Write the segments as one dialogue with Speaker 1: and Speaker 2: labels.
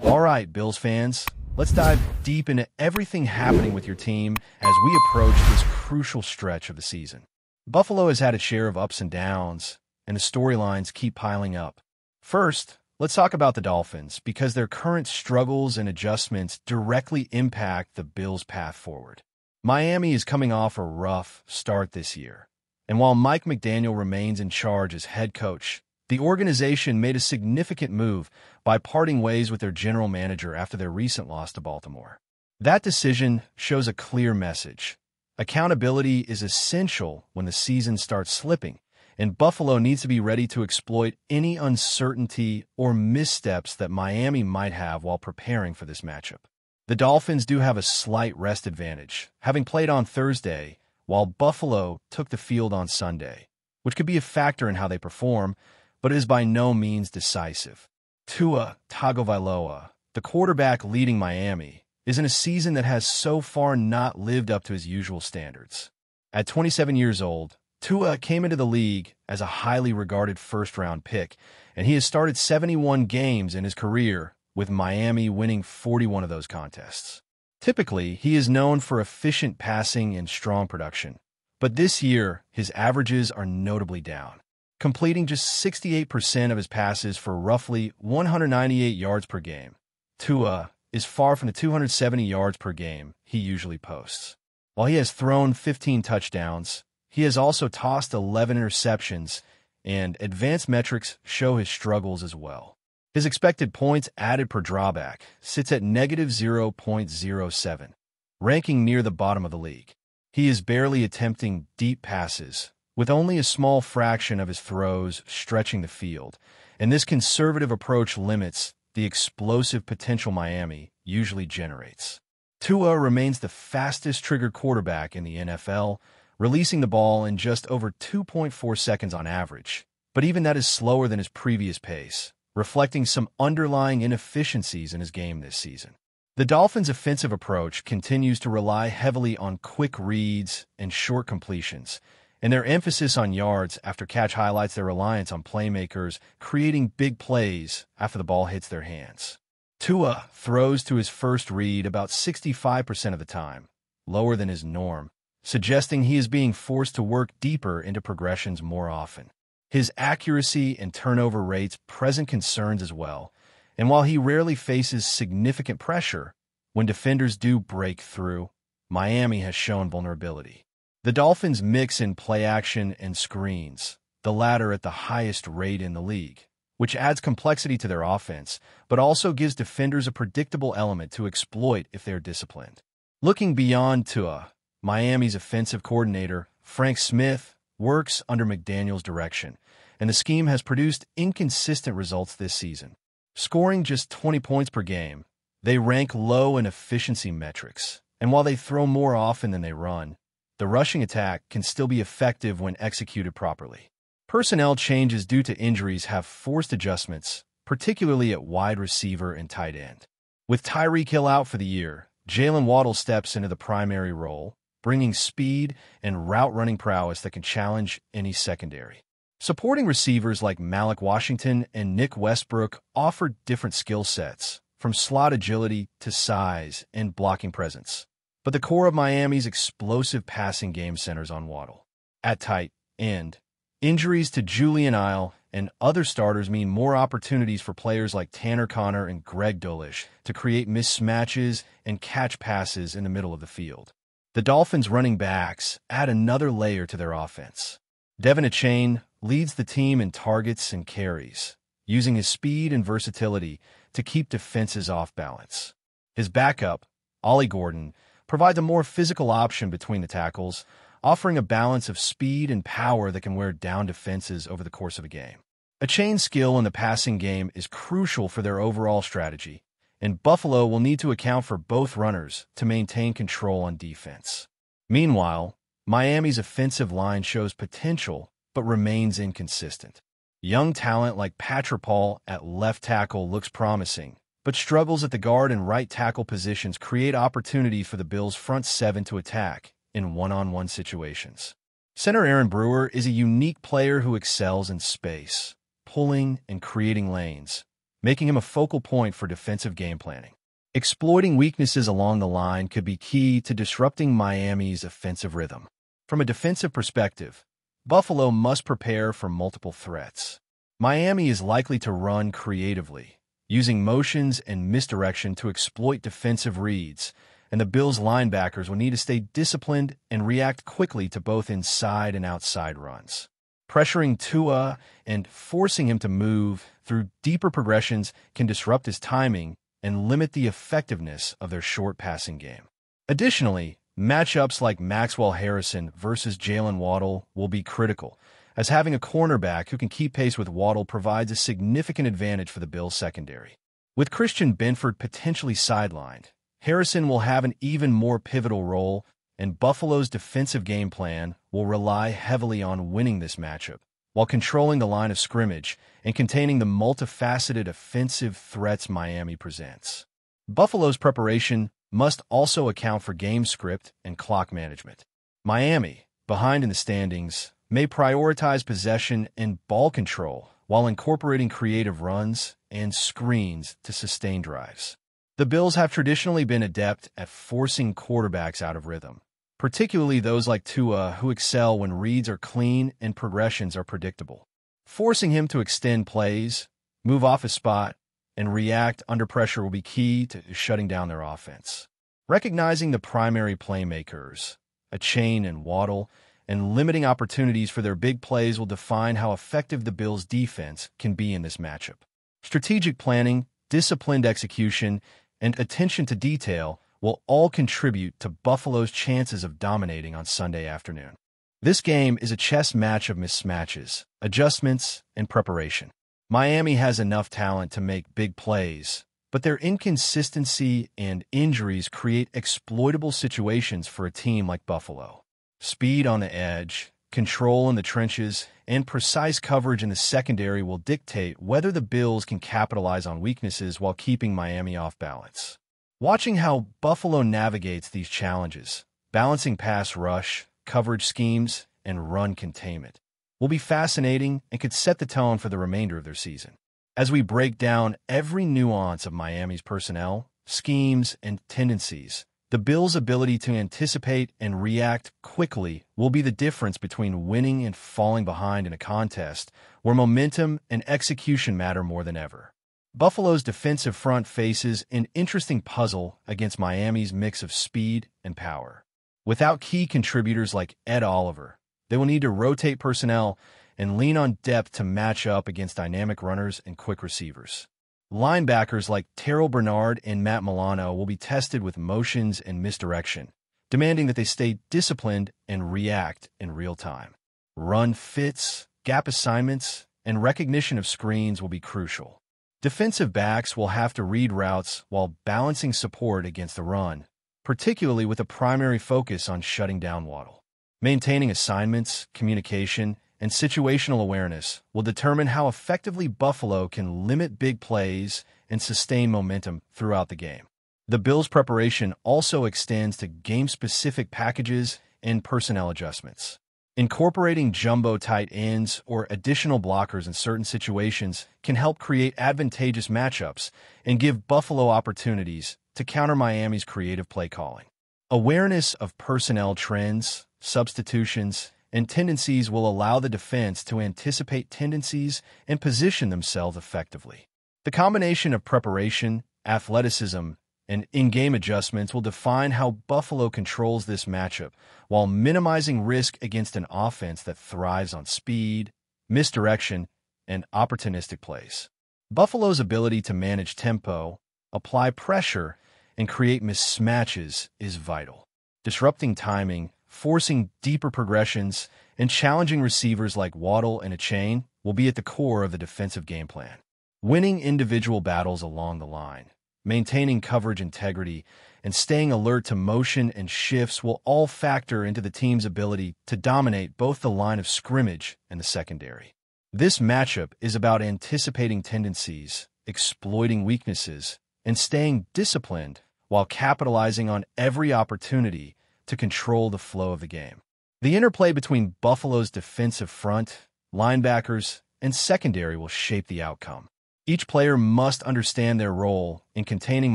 Speaker 1: All right, Bills fans, let's dive deep into everything happening with your team as we approach this crucial stretch of the season. Buffalo has had its share of ups and downs, and the storylines keep piling up. First, let's talk about the Dolphins, because their current struggles and adjustments directly impact the Bills' path forward. Miami is coming off a rough start this year, and while Mike McDaniel remains in charge as head coach, the organization made a significant move by parting ways with their general manager after their recent loss to Baltimore. That decision shows a clear message. Accountability is essential when the season starts slipping, and Buffalo needs to be ready to exploit any uncertainty or missteps that Miami might have while preparing for this matchup. The Dolphins do have a slight rest advantage, having played on Thursday, while Buffalo took the field on Sunday, which could be a factor in how they perform, but is by no means decisive. Tua Tagovailoa, the quarterback leading Miami, is in a season that has so far not lived up to his usual standards. At 27 years old, Tua came into the league as a highly regarded first-round pick, and he has started 71 games in his career, with Miami winning 41 of those contests. Typically, he is known for efficient passing and strong production, but this year, his averages are notably down, completing just 68% of his passes for roughly 198 yards per game. Tua is far from the 270 yards per game he usually posts. While he has thrown 15 touchdowns, he has also tossed 11 interceptions, and advanced metrics show his struggles as well. His expected points added per drawback sits at negative 0.07, ranking near the bottom of the league. He is barely attempting deep passes, with only a small fraction of his throws stretching the field, and this conservative approach limits the explosive potential Miami usually generates. Tua remains the fastest triggered quarterback in the NFL, releasing the ball in just over 2.4 seconds on average, but even that is slower than his previous pace, reflecting some underlying inefficiencies in his game this season. The Dolphins' offensive approach continues to rely heavily on quick reads and short completions, and their emphasis on yards after catch highlights their reliance on playmakers creating big plays after the ball hits their hands. Tua throws to his first read about 65% of the time, lower than his norm, suggesting he is being forced to work deeper into progressions more often. His accuracy and turnover rates present concerns as well, and while he rarely faces significant pressure, when defenders do break through, Miami has shown vulnerability. The Dolphins mix in play action and screens, the latter at the highest rate in the league, which adds complexity to their offense, but also gives defenders a predictable element to exploit if they are disciplined. Looking beyond Tua, Miami's offensive coordinator, Frank Smith, works under McDaniel's direction, and the scheme has produced inconsistent results this season. Scoring just 20 points per game, they rank low in efficiency metrics, and while they throw more often than they run, the rushing attack can still be effective when executed properly. Personnel changes due to injuries have forced adjustments, particularly at wide receiver and tight end. With Tyreek Hill out for the year, Jalen Waddle steps into the primary role, bringing speed and route-running prowess that can challenge any secondary. Supporting receivers like Malik Washington and Nick Westbrook offer different skill sets, from slot agility to size and blocking presence. But the core of Miami's explosive passing game centers on Waddle. At tight end, injuries to Julian Eil and other starters mean more opportunities for players like Tanner Conner and Greg Dulcich to create mismatches and catch passes in the middle of the field. The Dolphins' running backs add another layer to their offense. Devin Achane leads the team in targets and carries, using his speed and versatility to keep defenses off balance. His backup, Ollie Gordon, provides a more physical option between the tackles, offering a balance of speed and power that can wear down defenses over the course of a game. Achane's skill in the passing game is crucial for their overall strategy, and Buffalo will need to account for both runners to maintain control on defense. Meanwhile, Miami's offensive line shows potential but remains inconsistent. Young talent like Patrick Paul at left tackle looks promising, but struggles at the guard and right tackle positions create opportunity for the Bills' front seven to attack in one-on-one situations. Center Aaron Brewer is a unique player who excels in space, pulling and creating lanes, making him a focal point for defensive game planning. Exploiting weaknesses along the line could be key to disrupting Miami's offensive rhythm. From a defensive perspective, Buffalo must prepare for multiple threats. Miami is likely to run creatively, using motions and misdirection to exploit defensive reads, and the Bills' linebackers will need to stay disciplined and react quickly to both inside and outside runs. Pressuring Tua and forcing him to move through deeper progressions can disrupt his timing and limit the effectiveness of their short passing game. Additionally, matchups like Maxwell Harrison versus Jalen Waddle will be critical, as having a cornerback who can keep pace with Waddle provides a significant advantage for the Bills' secondary. With Christian Benford potentially sidelined, Harrison will have an even more pivotal role, and Buffalo's defensive game plan will rely heavily on winning this matchup, while controlling the line of scrimmage and containing the multifaceted offensive threats Miami presents. Buffalo's preparation must also account for game script and clock management. Miami, behind in the standings, may prioritize possession and ball control while incorporating creative runs and screens to sustain drives. The Bills have traditionally been adept at forcing quarterbacks out of rhythm, particularly those like Tua who excel when reads are clean and progressions are predictable. Forcing him to extend plays, move off his spot, and react under pressure will be key to shutting down their offense. Recognizing the primary playmakers, a Chain and Waddle, and limiting opportunities for their big plays will define how effective the Bills' defense can be in this matchup. Strategic planning, disciplined execution, and attention to detail will all contribute to Buffalo's chances of dominating on Sunday afternoon. This game is a chess match of mismatches, adjustments, and preparation. Miami has enough talent to make big plays, but their inconsistency and injuries create exploitable situations for a team like Buffalo. Speed on the edge, control in the trenches, and precise coverage in the secondary will dictate whether the Bills can capitalize on weaknesses while keeping Miami off balance. Watching how Buffalo navigates these challenges, balancing pass rush, coverage schemes, and run containment, will be fascinating and could set the tone for the remainder of their season. As we break down every nuance of Miami's personnel, schemes, and tendencies, the Bills' ability to anticipate and react quickly will be the difference between winning and falling behind in a contest where momentum and execution matter more than ever. Buffalo's defensive front faces an interesting puzzle against Miami's mix of speed and power. Without key contributors like Ed Oliver, they will need to rotate personnel and lean on depth to match up against dynamic runners and quick receivers. Linebackers like Terrell Bernard and Matt Milano will be tested with motions and misdirection, demanding that they stay disciplined and react in real time. Run fits, gap assignments, and recognition of screens will be crucial. Defensive backs will have to read routes while balancing support against the run, particularly with a primary focus on shutting down Waddle. Maintaining assignments, communication, and situational awareness will determine how effectively Buffalo can limit big plays and sustain momentum throughout the game. The Bills' preparation also extends to game-specific packages and personnel adjustments. Incorporating jumbo tight ends or additional blockers in certain situations can help create advantageous matchups and give Buffalo opportunities to counter Miami's creative play calling. Awareness of personnel trends, substitutions, and tendencies will allow the defense to anticipate tendencies and position themselves effectively. The combination of preparation, athleticism, and in-game adjustments will define how Buffalo controls this matchup while minimizing risk against an offense that thrives on speed, misdirection, and opportunistic plays. Buffalo's ability to manage tempo, apply pressure, and create mismatches is vital. Disrupting timing, forcing deeper progressions, and challenging receivers like Waddle and a Chain will be at the core of the defensive game plan. Winning individual battles along the line, maintaining coverage integrity, and staying alert to motion and shifts will all factor into the team's ability to dominate both the line of scrimmage and the secondary. This matchup is about anticipating tendencies, exploiting weaknesses, and staying disciplined while capitalizing on every opportunity to control the flow of the game. The interplay between Buffalo's defensive front, linebackers, and secondary will shape the outcome. Each player must understand their role in containing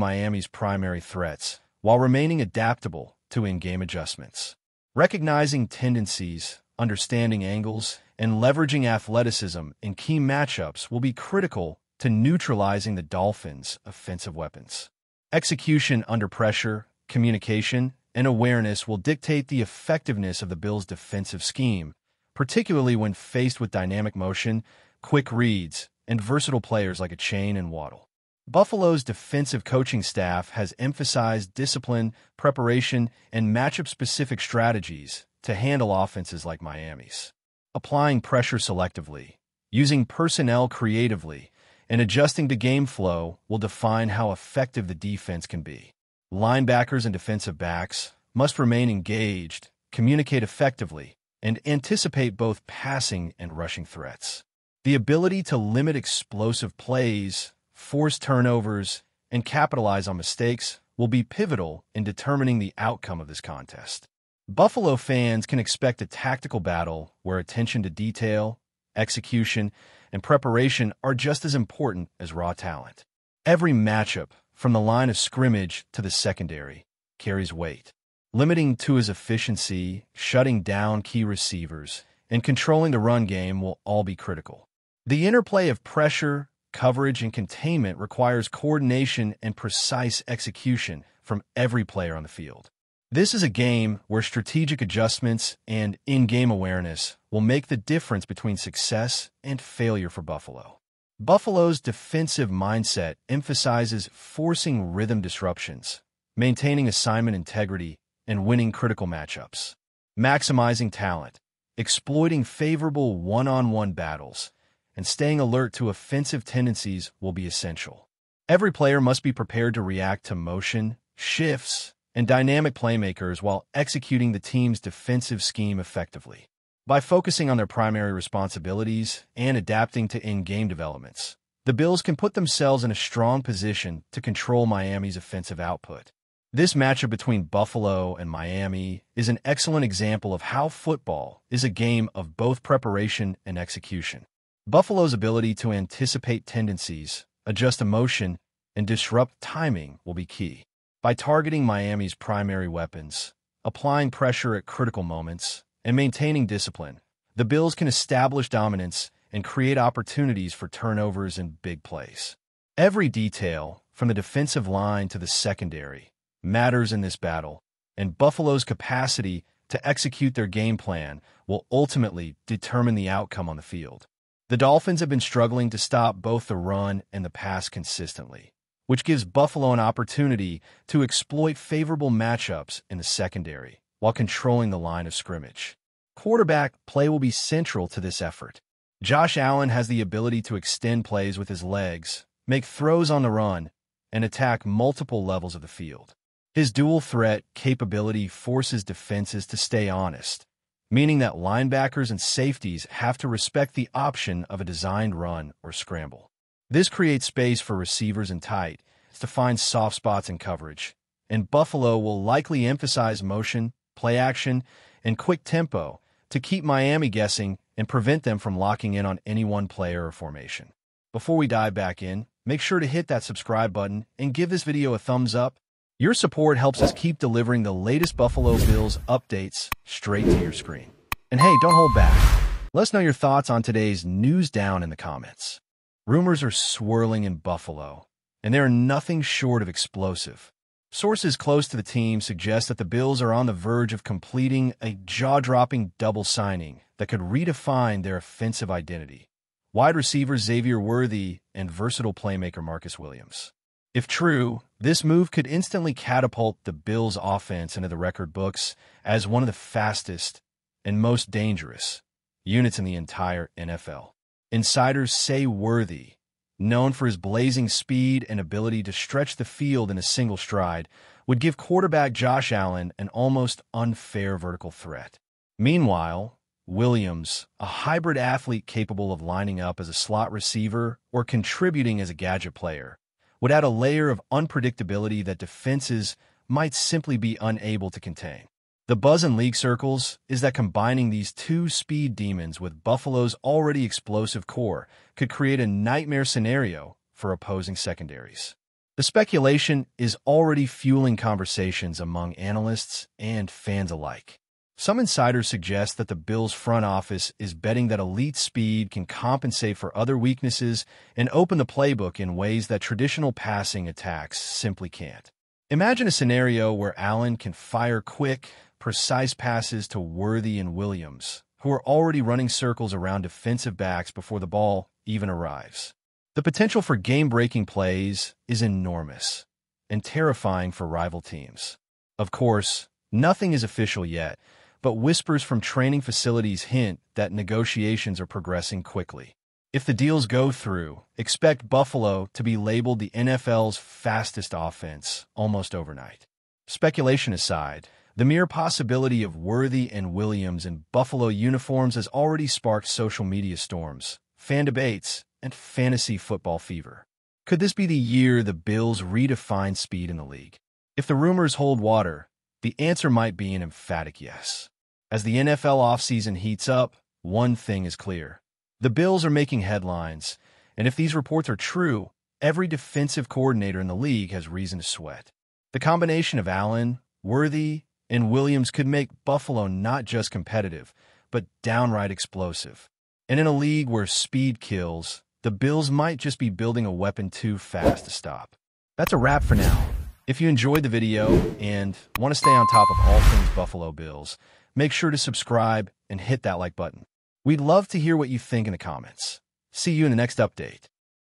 Speaker 1: Miami's primary threats, while remaining adaptable to in-game adjustments. Recognizing tendencies, understanding angles, and leveraging athleticism in key matchups will be critical to neutralizing the Dolphins' offensive weapons. Execution under pressure, communication, and awareness will dictate the effectiveness of the Bills' defensive scheme, particularly when faced with dynamic motion, quick reads, and versatile players like Chain and Waddle. Buffalo's defensive coaching staff has emphasized discipline, preparation, and matchup-specific strategies to handle offenses like Miami's. Applying pressure selectively, using personnel creatively, and adjusting to game flow will define how effective the defense can be. Linebackers and defensive backs must remain engaged, communicate effectively, and anticipate both passing and rushing threats. The ability to limit explosive plays, force turnovers, and capitalize on mistakes will be pivotal in determining the outcome of this contest. Buffalo fans can expect a tactical battle where attention to detail, execution, and preparation are just as important as raw talent. Every matchup, from the line of scrimmage to the secondary, carries weight. Limiting Tua's efficiency, shutting down key receivers, and controlling the run game will all be critical. The interplay of pressure, coverage, and containment requires coordination and precise execution from every player on the field. This is a game where strategic adjustments and in-game awareness will make the difference between success and failure for Buffalo. Buffalo's defensive mindset emphasizes forcing rhythm disruptions, maintaining assignment integrity, and winning critical matchups. Maximizing talent, exploiting favorable one-on-one battles, and staying alert to offensive tendencies will be essential. Every player must be prepared to react to motion, shifts, and dynamic playmakers while executing the team's defensive scheme effectively. By focusing on their primary responsibilities and adapting to in-game developments, the Bills can put themselves in a strong position to control Miami's offensive output. This matchup between Buffalo and Miami is an excellent example of how football is a game of both preparation and execution. Buffalo's ability to anticipate tendencies, adjust emotion, and disrupt timing will be key. By targeting Miami's primary weapons, applying pressure at critical moments, and maintaining discipline, the Bills can establish dominance and create opportunities for turnovers and big plays. Every detail, from the defensive line to the secondary, matters in this battle, and Buffalo's capacity to execute their game plan will ultimately determine the outcome on the field. The Dolphins have been struggling to stop both the run and the pass consistently, which gives Buffalo an opportunity to exploit favorable matchups in the secondary while controlling the line of scrimmage. Quarterback play will be central to this effort. Josh Allen has the ability to extend plays with his legs, make throws on the run, and attack multiple levels of the field. His dual threat capability forces defenses to stay honest, meaning that linebackers and safeties have to respect the option of a designed run or scramble. This creates space for receivers and tight ends to find soft spots in coverage, and Buffalo will likely emphasize motion, play action, and quick tempo to keep Miami guessing and prevent them from locking in on any one player or formation. Before we dive back in, make sure to hit that subscribe button and give this video a thumbs up. Your support helps us keep delivering the latest Buffalo Bills updates straight to your screen. And hey, don't hold back. Let us know your thoughts on today's news down in the comments. Rumors are swirling in Buffalo, and they are nothing short of explosive. Sources close to the team suggest that the Bills are on the verge of completing a jaw-dropping double signing that could redefine their offensive identity. Wide receiver Xavier Worthy and versatile playmaker Marcus Williams. If true, this move could instantly catapult the Bills' offense into the record books as one of the fastest and most dangerous units in the entire NFL. Insiders say Worthy, known for his blazing speed and ability to stretch the field in a single stride, would give quarterback Josh Allen an almost unfair vertical threat. Meanwhile, Williams, a hybrid athlete capable of lining up as a slot receiver or contributing as a gadget player, would add a layer of unpredictability that defenses might simply be unable to contain. The buzz in league circles is that combining these two speed demons with Buffalo's already explosive core could create a nightmare scenario for opposing secondaries. The speculation is already fueling conversations among analysts and fans alike. Some insiders suggest that the Bills' front office is betting that elite speed can compensate for other weaknesses and open the playbook in ways that traditional passing attacks simply can't. Imagine a scenario where Allen can fire quick, precise passes to Worthy and Williams, who are already running circles around defensive backs before the ball even arrives. The potential for game-breaking plays is enormous and terrifying for rival teams. Of course, nothing is official yet, but whispers from training facilities hint that negotiations are progressing quickly. If the deals go through, expect Buffalo to be labeled the NFL's fastest offense almost overnight. Speculation aside, the mere possibility of Worthy and Williams in Buffalo uniforms has already sparked social media storms, fan debates, and fantasy football fever. Could this be the year the Bills redefine speed in the league? If the rumors hold water, the answer might be an emphatic yes. As the NFL offseason heats up, one thing is clear. The Bills are making headlines, and if these reports are true, every defensive coordinator in the league has reason to sweat. The combination of Allen, Worthy, and Williams could make Buffalo not just competitive, but downright explosive. And in a league where speed kills, the Bills might just be building a weapon too fast to stop. That's a wrap for now. If you enjoyed the video and want to stay on top of all things Buffalo Bills, make sure to subscribe and hit that like button. We'd love to hear what you think in the comments. See you in the next update.